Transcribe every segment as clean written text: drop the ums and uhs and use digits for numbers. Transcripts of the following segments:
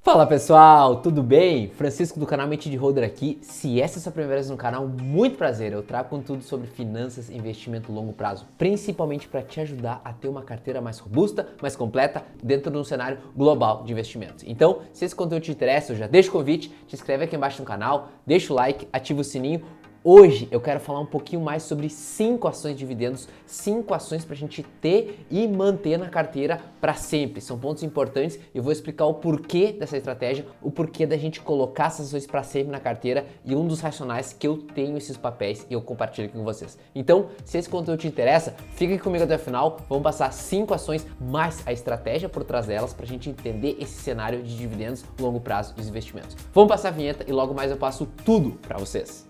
Fala pessoal, tudo bem? Francisco do canal Mente de Holder aqui. Se essa é a sua primeira vez no canal, muito prazer. Eu trago conteúdo sobre finanças e investimento a longo prazo, principalmente para te ajudar a ter uma carteira mais robusta, mais completa dentro de um cenário global de investimentos. Então, se esse conteúdo te interessa, já deixa o convite, te inscreve aqui embaixo no canal, deixa o like, ativa o sininho. Hoje eu quero falar um pouquinho mais sobre 5 ações de dividendos, 5 ações para a gente ter e manter na carteira para sempre. São pontos importantes e eu vou explicar o porquê dessa estratégia, o porquê da gente colocar essas ações para sempre na carteira e um dos racionais que eu tenho esses papéis e eu compartilho aqui com vocês. Então, se esse conteúdo te interessa, fica aqui comigo até o final, vamos passar 5 ações mais a estratégia por trás delas para a gente entender esse cenário de dividendos, longo prazo e os investimentos. Vamos passar a vinheta e logo mais eu passo tudo para vocês.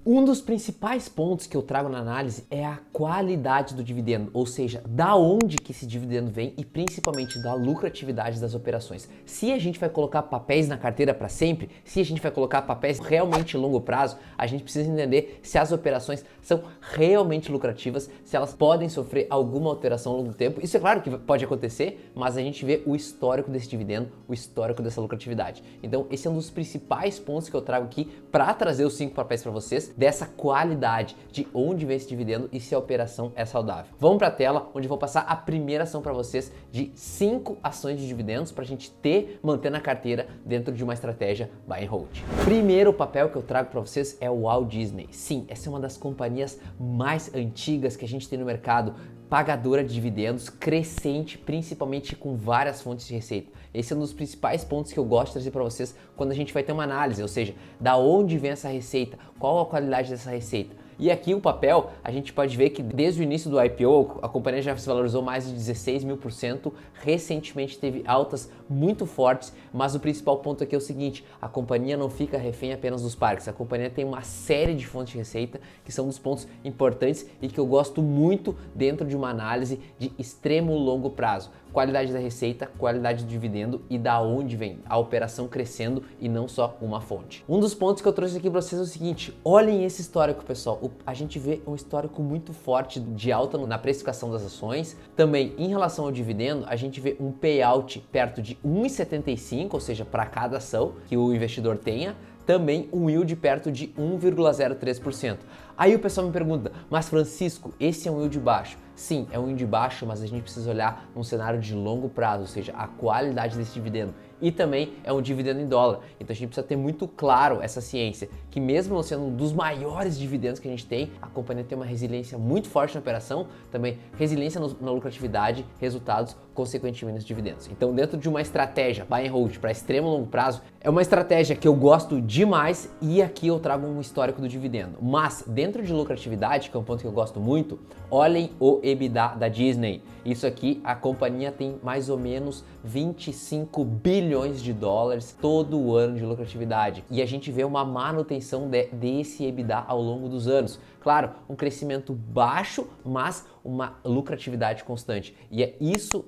Um dos principais pontos que eu trago na análise é a qualidade do dividendo, ou seja, da onde que esse dividendo vem e principalmente da lucratividade das operações. Se a gente vai colocar papéis na carteira para sempre, se a gente vai colocar papéis realmente em longo prazo, a gente precisa entender se as operações são realmente lucrativas, se elas podem sofrer alguma alteração ao longo do tempo. Isso é claro que pode acontecer, mas a gente vê o histórico desse dividendo, o histórico dessa lucratividade. Então, esse é um dos principais pontos que eu trago aqui para trazer os 5 papéis para vocês, dessa qualidade de onde vem esse dividendo e se a operação é saudável. Vamos para a tela, onde eu vou passar a primeira ação para vocês de 5 ações de dividendos para a gente manter na carteira dentro de uma estratégia buy and hold. Primeiro papel que eu trago para vocês é o Walt Disney. Sim, essa é uma das companhias mais antigas que a gente tem no mercado, pagadora de dividendos, crescente, principalmente com várias fontes de receita. Esse é um dos principais pontos que eu gosto de trazer para vocês quando a gente vai ter uma análise, ou seja, da onde vem essa receita, qual a qualidade dessa receita. E aqui o papel, a gente pode ver que desde o início do IPO, a companhia já se valorizou mais de 16.000%, recentemente teve altas muito fortes, mas o principal ponto aqui é o seguinte, a companhia não fica refém apenas dos parques, a companhia tem uma série de fontes de receita que são dos pontos importantes e que eu gosto muito dentro de uma análise de extremo longo prazo. Qualidade da receita, qualidade do dividendo e da onde vem a operação crescendo e não só uma fonte. Um dos pontos que eu trouxe aqui para vocês é o seguinte, olhem esse histórico, pessoal. A gente vê um histórico muito forte de alta na precificação das ações. Também, em relação ao dividendo, a gente vê um payout perto de 1,75, ou seja, para cada ação que o investidor tenha. Também um yield perto de 1,03%. Aí o pessoal me pergunta, mas Francisco, esse é um yield baixo? Sim, é um yield baixo, mas a gente precisa olhar num cenário de longo prazo, ou seja, a qualidade desse dividendo. E também é um dividendo em dólar. Então a gente precisa ter muito claro essa ciência, que mesmo não sendo um dos maiores dividendos que a gente tem, a companhia tem uma resiliência muito forte na operação, também resiliência na lucratividade, resultados, consequentemente nos dividendos. Então dentro de uma estratégia buy and hold para extremo longo prazo, é uma estratégia que eu gosto demais e aqui eu trago um histórico do dividendo. Mas dentro de lucratividade, que é um ponto que eu gosto muito, olhem o EBITDA da Disney. Isso aqui, a companhia tem mais ou menos 25 bilhões de dólares todo ano de lucratividade. E a gente vê uma manutenção desse EBITDA ao longo dos anos. Claro, um crescimento baixo, mas uma lucratividade constante. E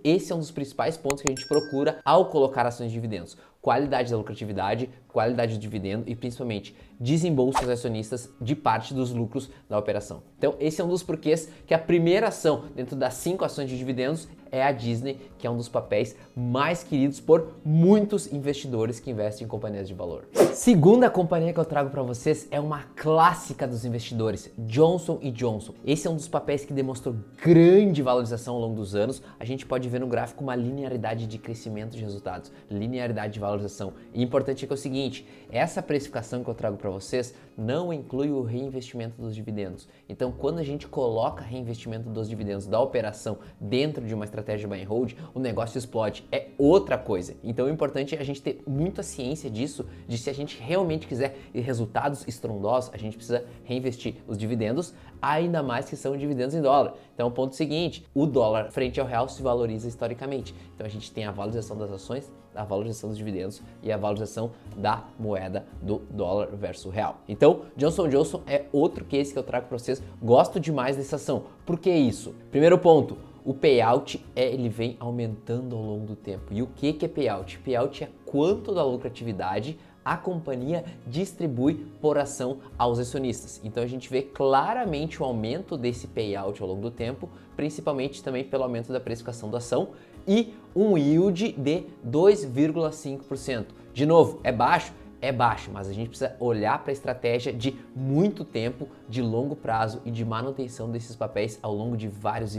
esse é um dos principais pontos que a gente procura ao colocar ações de dividendos. Qualidade da lucratividade, qualidade do dividendo e principalmente desembolso aos acionistas de parte dos lucros da operação. Então esse é um dos porquês que a primeira ação dentro das 5 ações de dividendos é a Disney, que é um dos papéis mais queridos por muitos investidores que investem em companhias de valor. Segunda companhia que eu trago para vocês é uma clássica dos investidores, Johnson & Johnson. Esse é um dos papéis que demonstrou grande valorização ao longo dos anos. A gente pode ver no gráfico uma linearidade de crescimento de resultados, linearidade de valorização. E importante é que é o seguinte, essa precificação que eu trago para vocês não inclui o reinvestimento dos dividendos. Então, quando a gente coloca reinvestimento dos dividendos da operação dentro de uma estratégia buy and hold, o negócio explode. É outra coisa. Então, o importante é a gente ter muita ciência disso, de se a gente realmente quiser resultados estrondosos, a gente precisa reinvestir os dividendos, ainda mais que são dividendos em dólar. Então, o ponto seguinte, o dólar frente ao real se valoriza historicamente. Então, a gente tem a valorização das ações, a valorização dos dividendos e a valorização da moeda do dólar versus o real. Então, Johnson & Johnson é outro case que eu trago para vocês. Gosto demais dessa ação. Por que isso? Primeiro ponto, o payout ele vem aumentando ao longo do tempo. E o que é payout? Payout é quanto da lucratividade a companhia distribui por ação aos acionistas. Então a gente vê claramente o aumento desse payout ao longo do tempo, principalmente também pelo aumento da precificação da ação e um yield de 2,5%. De novo, é baixo? É baixo, mas a gente precisa olhar para a estratégia de muito tempo, de longo prazo e de manutenção desses papéis ao longo de vários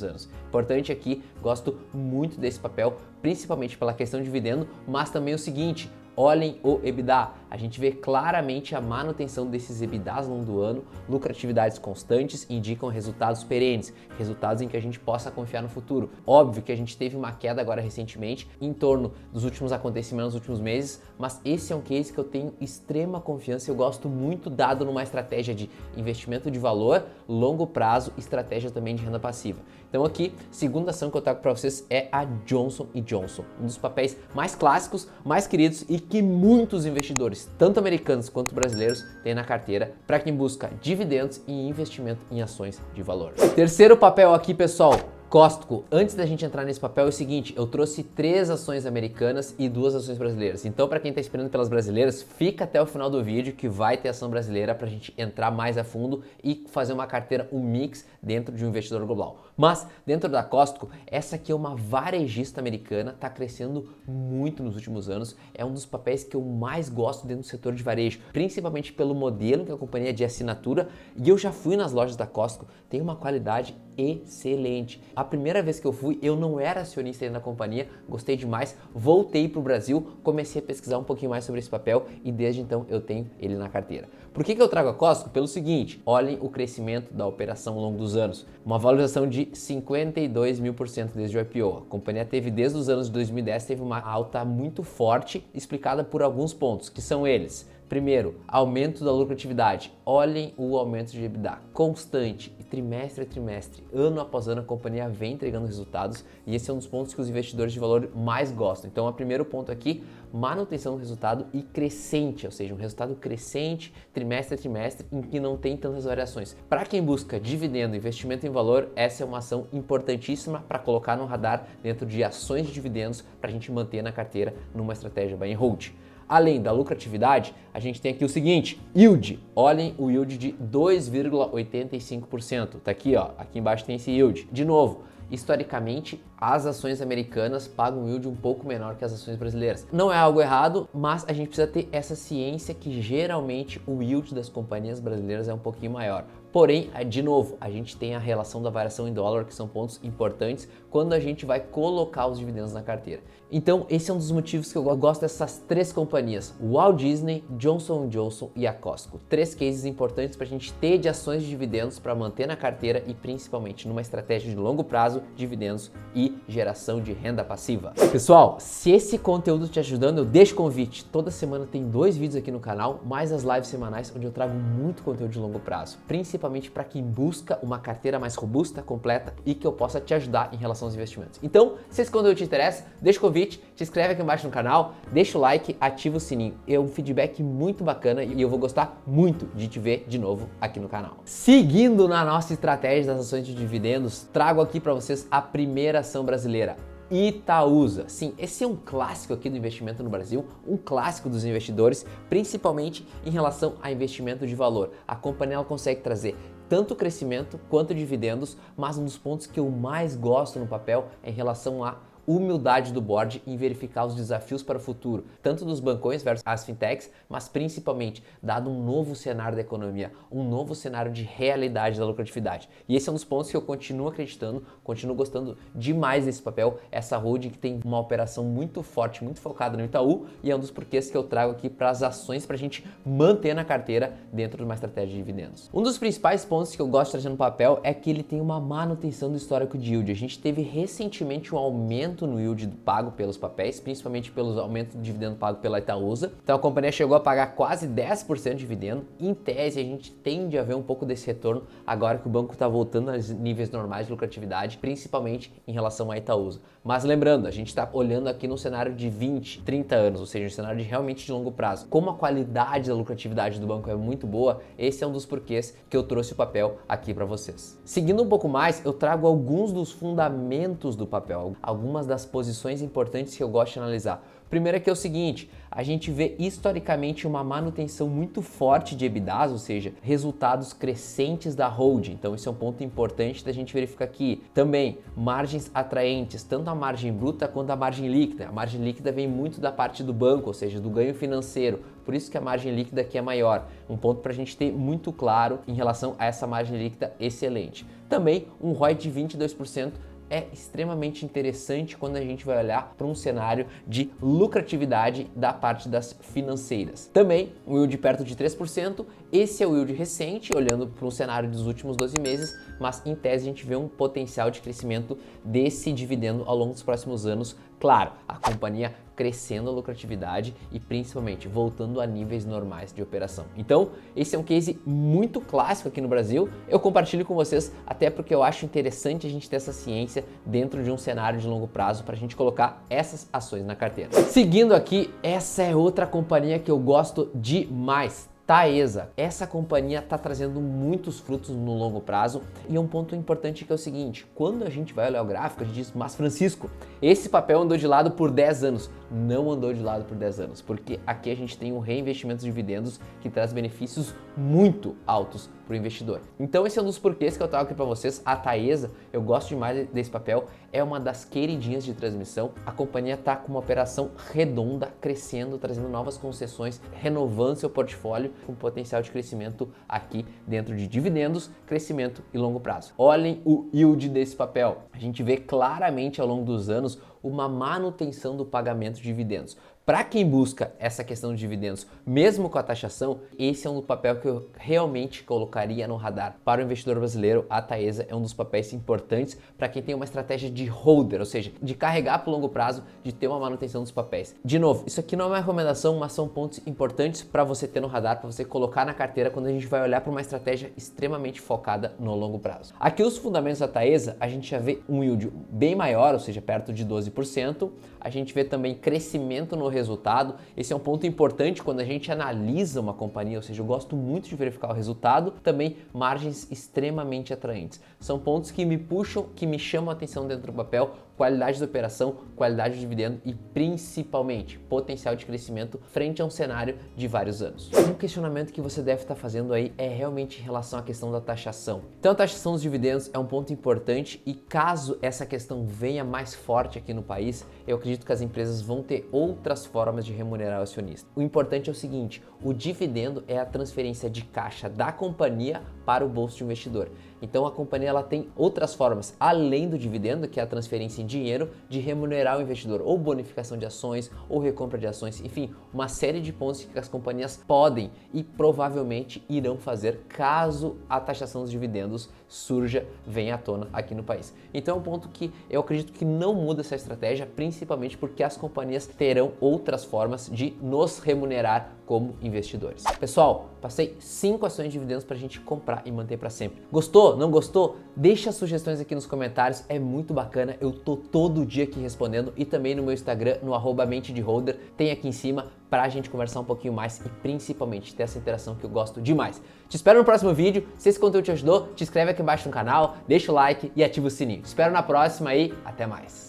anos. Importante aqui, gosto muito desse papel, principalmente pela questão de dividendo, mas também o seguinte, olhem o EBITDA. A gente vê claramente a manutenção desses EBITDAs ao longo do ano, lucratividades constantes indicam resultados perenes, resultados em que a gente possa confiar no futuro. Óbvio que a gente teve uma queda agora recentemente em torno dos últimos acontecimentos, dos últimos meses, mas esse é um case que eu tenho extrema confiança e eu gosto muito dado numa estratégia de investimento de valor, longo prazo, estratégia também de renda passiva. Então aqui, segunda ação que eu trago para vocês é a Johnson & Johnson, um dos papéis mais clássicos, mais queridos e que muitos investidores, tanto americanos quanto brasileiros, têm na carteira para quem busca dividendos e investimento em ações de valor. Terceiro papel aqui, pessoal, Costco. Antes da gente entrar nesse papel é o seguinte, eu trouxe 3 ações americanas e 2 ações brasileiras. Então, para quem está esperando pelas brasileiras, fica até o final do vídeo que vai ter ação brasileira para a gente entrar mais a fundo e fazer uma carteira, um mix dentro de um investidor global. Mas, dentro da Costco, essa aqui é uma varejista americana, está crescendo muito nos últimos anos, é um dos papéis que eu mais gosto dentro do setor de varejo, principalmente pelo modelo que a companhia é de assinatura, e eu já fui nas lojas da Costco, tem uma qualidade excelente. A primeira vez que eu fui, eu não era acionista ainda da companhia, gostei demais, voltei para o Brasil, comecei a pesquisar um pouquinho mais sobre esse papel e desde então eu tenho ele na carteira. Por que eu trago a Costco? Pelo seguinte, olhem o crescimento da operação ao longo dos anos. Uma valorização de 52.000% desde o IPO. A companhia teve desde os anos de 2010, teve uma alta muito forte, explicada por alguns pontos, que são eles. Primeiro, aumento da lucratividade. Olhem o aumento de EBITDA constante, trimestre a trimestre, ano após ano a companhia vem entregando resultados e esse é um dos pontos que os investidores de valor mais gostam. Então, o primeiro ponto aqui, manutenção do resultado e crescente, ou seja, um resultado crescente trimestre a trimestre em que não tem tantas variações. Para quem busca dividendo, investimento em valor, essa é uma ação importantíssima para colocar no radar dentro de ações de dividendos para a gente manter na carteira numa estratégia buy and hold. Além da lucratividade, a gente tem aqui o seguinte, yield. Olhem o yield de 2,85%. Tá aqui, ó, aqui embaixo tem esse yield. De novo, historicamente, as ações americanas pagam um yield um pouco menor que as ações brasileiras. Não é algo errado, mas a gente precisa ter essa ciência que geralmente o yield das companhias brasileiras é um pouquinho maior. Porém, de novo, a gente tem a relação da variação em dólar, que são pontos importantes quando a gente vai colocar os dividendos na carteira. Então, esse é um dos motivos que eu gosto dessas 3 companhias, Walt Disney, Johnson & Johnson e a Costco. 3 cases importantes para a gente ter de ações de dividendos para manter na carteira e principalmente numa estratégia de longo prazo, dividendos e geração de renda passiva. Pessoal, se esse conteúdo te ajudando, eu deixo o convite. Toda semana tem 2 vídeos aqui no canal, mais as lives semanais onde eu trago muito conteúdo de longo prazo, principalmente para quem busca uma carteira mais robusta, completa e que eu possa te ajudar em relação aos investimentos. Então, se esse conteúdo te interessa, deixa o convite, te inscreve aqui embaixo no canal, deixa o like, ativa o sininho. É um feedback muito bacana e eu vou gostar muito de te ver de novo aqui no canal. Seguindo na nossa estratégia das ações de dividendos, trago aqui para vocês a primeira ação brasileira. Itaúsa. Sim, esse é um clássico aqui do investimento no Brasil, um clássico dos investidores, principalmente em relação a investimento de valor. A companhia ela consegue trazer tanto crescimento quanto dividendos, mas um dos pontos que eu mais gosto no papel é em relação a humildade do board em verificar os desafios para o futuro, tanto dos bancões versus as fintechs, mas principalmente dado um novo cenário da economia, um novo cenário de realidade da lucratividade. E esse é um dos pontos que eu continuo acreditando, continuo gostando demais desse papel, essa holding que tem uma operação muito forte, muito focada no Itaú e é um dos porquês que eu trago aqui para as ações para a gente manter na carteira dentro de uma estratégia de dividendos. Um dos principais pontos que eu gosto de trazer no papel é que ele tem uma manutenção do histórico de yield. A gente teve recentemente um aumento no yield pago pelos papéis, principalmente pelos aumentos de dividendo pago pela Itaúsa. Então a companhia chegou a pagar quase 10% de dividendo. Em tese, a gente tende a ver um pouco desse retorno agora que o banco está voltando aos níveis normais de lucratividade, principalmente em relação à Itaúsa. Mas lembrando, a gente está olhando aqui no cenário de 20, 30 anos, ou seja, um cenário de realmente de longo prazo. Como a qualidade da lucratividade do banco é muito boa, esse é um dos porquês que eu trouxe o papel aqui para vocês. Seguindo um pouco mais, eu trago alguns dos fundamentos do papel, algumas das posições importantes que eu gosto de analisar. Primeiro que é o seguinte, a gente vê historicamente uma manutenção muito forte de EBITDAs, ou seja, resultados crescentes da holding. Então esse é um ponto importante da gente verificar aqui. Também margens atraentes, tanto a margem bruta quanto a margem líquida. A margem líquida vem muito da parte do banco, ou seja, do ganho financeiro. Por isso que a margem líquida aqui é maior. Um ponto para a gente ter muito claro em relação a essa margem líquida excelente. Também um ROI de 22% é extremamente interessante quando a gente vai olhar para um cenário de lucratividade da parte das financeiras. Também um yield perto de 3%, esse é o yield recente, olhando para um cenário dos últimos 12 meses, mas em tese a gente vê um potencial de crescimento desse dividendo ao longo dos próximos anos. Claro, a companhia crescendo a lucratividade e principalmente voltando a níveis normais de operação. Então, esse é um case muito clássico aqui no Brasil. Eu compartilho com vocês até porque eu acho interessante a gente ter essa ciência dentro de um cenário de longo prazo para a gente colocar essas ações na carteira. Seguindo aqui, essa é outra companhia que eu gosto demais. Taesa, essa companhia está trazendo muitos frutos no longo prazo e um ponto importante que é o seguinte, quando a gente vai olhar o gráfico, a gente diz, mas Francisco, esse papel andou de lado por 10 anos. Não andou de lado por 10 anos, porque aqui a gente tem um reinvestimento de dividendos que traz benefícios muito altos para o investidor. Então esse é um dos porquês que eu trago aqui para vocês. A Taesa, eu gosto demais desse papel, é uma das queridinhas de transmissão. A companhia está com uma operação redonda, crescendo, trazendo novas concessões, renovando seu portfólio com potencial de crescimento aqui dentro de dividendos, crescimento e longo prazo. Olhem o yield desse papel. A gente vê claramente ao longo dos anos uma manutenção do pagamento de dividendos. Para quem busca essa questão de dividendos, mesmo com a taxação, esse é um papel que eu realmente colocaria no radar. Para o investidor brasileiro, a Taesa é um dos papéis importantes para quem tem uma estratégia de holder, ou seja, de carregar para o longo prazo, de ter uma manutenção dos papéis. De novo, isso aqui não é uma recomendação, mas são pontos importantes para você ter no radar, para você colocar na carteira quando a gente vai olhar para uma estratégia extremamente focada no longo prazo. Aqui os fundamentos da Taesa, a gente já vê um yield bem maior, ou seja, perto de 12%. A gente vê também crescimento no resultado. Esse é um ponto importante quando a gente analisa uma companhia, ou seja, eu gosto muito de verificar o resultado. Também margens extremamente atraentes. São pontos que me puxam, que me chamam a atenção dentro do papel, qualidade da operação, qualidade do dividendo e principalmente potencial de crescimento frente a um cenário de vários anos. Um questionamento que você deve estar fazendo aí é realmente em relação à questão da taxação. Então a taxação dos dividendos é um ponto importante e caso essa questão venha mais forte aqui no país, eu acredito que as empresas vão ter outras formas de remunerar o acionista. O importante é o seguinte, o dividendo é a transferência de caixa da companhia para o bolso do investidor. Então a companhia ela tem outras formas, além do dividendo, que é a transferência em dinheiro, de remunerar o investidor, ou bonificação de ações, ou recompra de ações, enfim, uma série de pontos que as companhias podem e provavelmente irão fazer caso a taxação dos dividendos surja, venha à tona aqui no país. Então é um ponto que eu acredito que não muda essa estratégia, principalmente porque as companhias terão outras formas de nos remunerar como investidores. Pessoal, passei 5 ações de dividendos para a gente comprar e manter para sempre. Gostou? Não gostou? Deixa sugestões aqui nos comentários, é muito bacana, eu tô todo dia aqui respondendo e também no meu Instagram, no @mentedeholder, tem aqui em cima para a gente conversar um pouquinho mais e principalmente ter essa interação que eu gosto demais. Te espero no próximo vídeo, se esse conteúdo te ajudou, te inscreve aqui embaixo no canal, deixa o like e ativa o sininho. Te espero na próxima e até mais.